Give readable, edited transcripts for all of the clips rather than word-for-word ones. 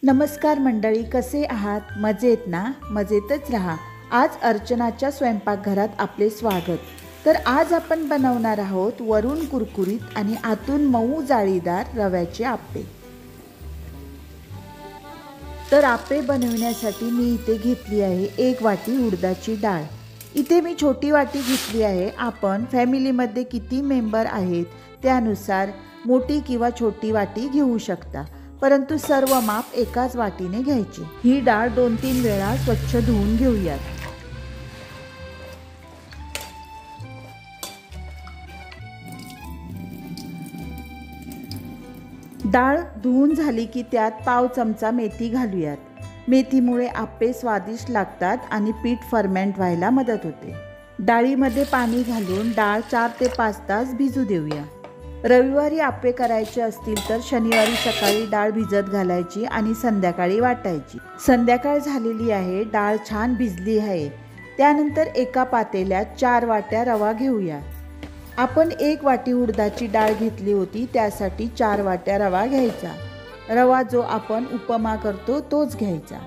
नमस्कार मंडळी, कसे आहात? मजेत ना? मजेतच राहा। आज अर्चनाच्या स्वयंपाकघरात आपले स्वागत। तर आज आपण बनवणार आहोत वरून कुरकुरीत आणि आतून मऊ जाळीदार रव्याचे आप्पे। तर आप्पे बनवण्यासाठी मी इथे घेतली आहे 1 वाटी उडदाची डाळ। इथे मी छोटी वाटी घेतली आहे। आपण फॅमिलीमध्ये किती मेंबर आहेत त्यानुसार मोठी किंवा छोटी वाटी घेऊ शकता, परंतु सर्व माप एकाच वाटीने घ्यायची। ही डाळ 2-3 वेळा स्वच्छ धुवून घेऊयात। डाळ धुवून झाली की त्यात पाव चमचा मेथी घालूयात। मेथीमुळे आप्पे स्वादिष्ट लागतात आणि पीठ फर्मेंट व्हायला मदत होते। डाळीमध्ये पाणी घालून डाळ 4 ते 5 तास भिजू देऊया। रविवारी आप्पे करायचे असतील तर शनिवारी सकाळी डाळ भिजत घालायची आणि संध्याकाळी वाटायची। संध्याकाळ झालेली आहे, डाळ छान भिजली आहे। त्यानंतर एका पातेल्यात 4 वाट्या रवा घेऊया। आपण 1 वाटी उडदाची डाळ घेतली होती, त्यासाठी 4 वाट्या रवा घ्यायचा। रवा जो आपण उपमा करतो तोच घ्यायचा।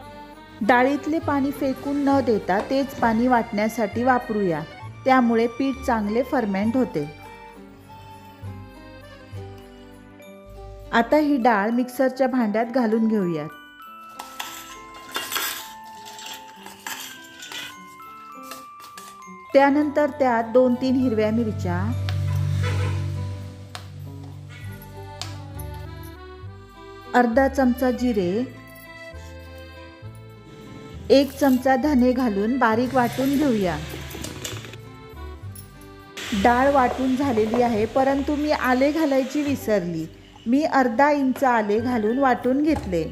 डाळीतले पाणी फेकून न देता तेच पाणी वाटण्यासाठी वापरूया, त्यामुळे पीठ चांगले फर्मेंट होते। आता ही डाळ मिक्सरच्या भांड्यात घालून घेऊयात। त्यानंतर त्यात 2-3 हिरव्या मिरच्या, अर्धा चमचा जिरे, 1 चमचा धने घालून बारीक वाटून घेऊया। डाळ वाटून झालेली आहे, परंतु मी आले घालायची विसरली। मी अर्धा इंच आले घालून वाटून घेतले।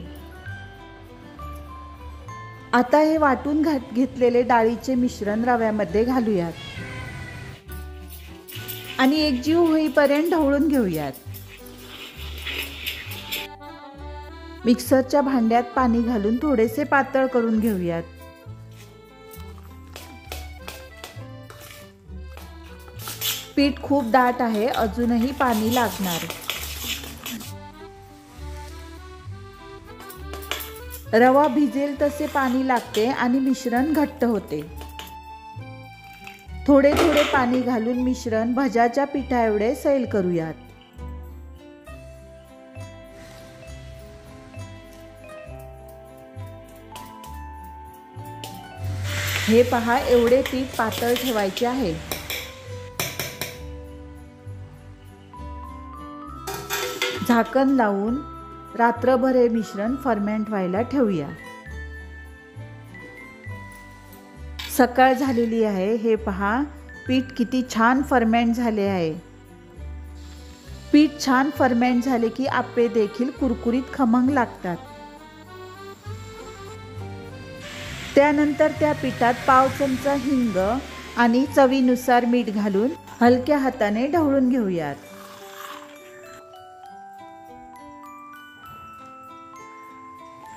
आता हे वाटून घेतलेले डाळीचे मिश्रण रव्यामध्ये घालूयात आणि एकजीव होईपर्यंत ढवळून घेऊयात। मिक्सरच्या भांड्यात पाणी घालून थोडेसे पातळ करून घेऊयात। पीठ खूप दाट आहे, अजूनही पाणी लागणार। रवा भिजेल तसे पाणी लागते आणि मिश्रण घट्ट होते। थोडे थोडे पाणी घालून मिश्रण भज्याच्या पिठा एवढे सैल करूयात। हे पहा, एवढे पीठ पातळ ठेवायचे आहे। झाकण लावून रात्रभर हे मिश्रण फर्मेंट व्हायला ठेवूया। सकाळ झालेली आहे, हे पहा पीठ किती छान फर्मेंट झाले आहे। पीठ छान फर्मेंट झाले की आप्पे देखील कुरकुरीत खमंग लागतात। त्यानंतर त्या पिठात पाव चमचा हिंग आणि चवीनुसार मीठ घालून हलक्या हाताने ढवळून घेऊयात।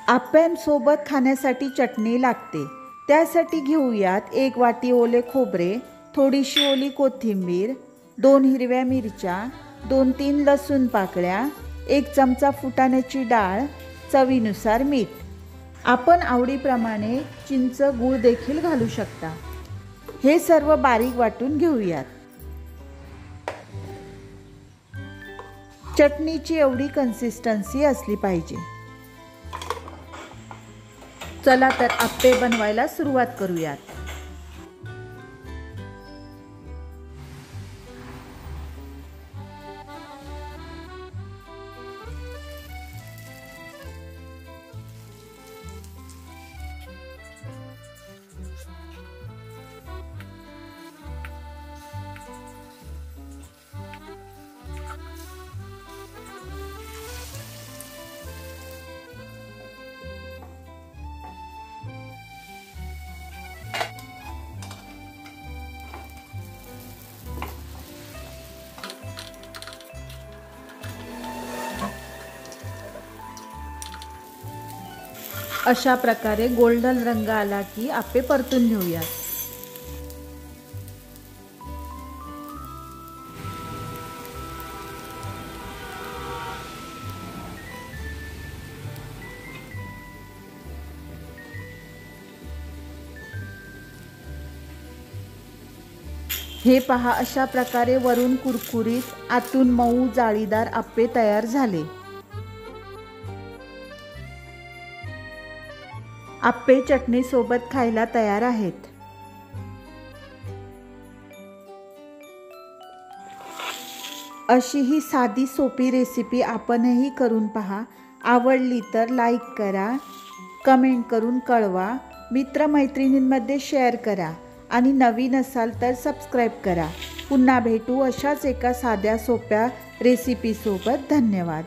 आप्प्यांसोबत खाण्यासाठी चटणी लागते, त्यासाठी घेऊयात 1 वाटी ओले खोबरे, थोडीशी ओली कोथिंबीर, 2 हिरव्या मिरच्या, 2-3 लसूण पाकळ्या, 1 चमचा फुटाण्याची डाळ, चवीनुसार मीठ। आपण आवडीप्रमाणे चिंच गूळ देखील घालू शकता। हे सर्व बारीक वाटून घेऊयात। चटणीची एवढी कन्सिस्टन्सी असली पाहिजे। चला तर आप्पे बनवायला सुरुवात करूयात। अशा प्रकारे गोल्डन रंग आला की आप्पे परतून घेऊया। हे पहा, अशा प्रकारे वरून कुरकुरीत आतून मऊ जाळीदार आप्पे तयार झाले. आप्पे चटणी सोबत खायला तयार आहेत. अशी ही साधी सोपी रेसिपी आपणही करून पहा. आवडली तर लाईक करा, कमेंट करून कळवा, मित्रमैत्रिणींमध्ये शेअर करा आणि नवीन असाल तर सबस्क्राईब करा. पुन्हा भेटू अशाच एका साध्या सोप्या रेसिपीसोबत. धन्यवाद.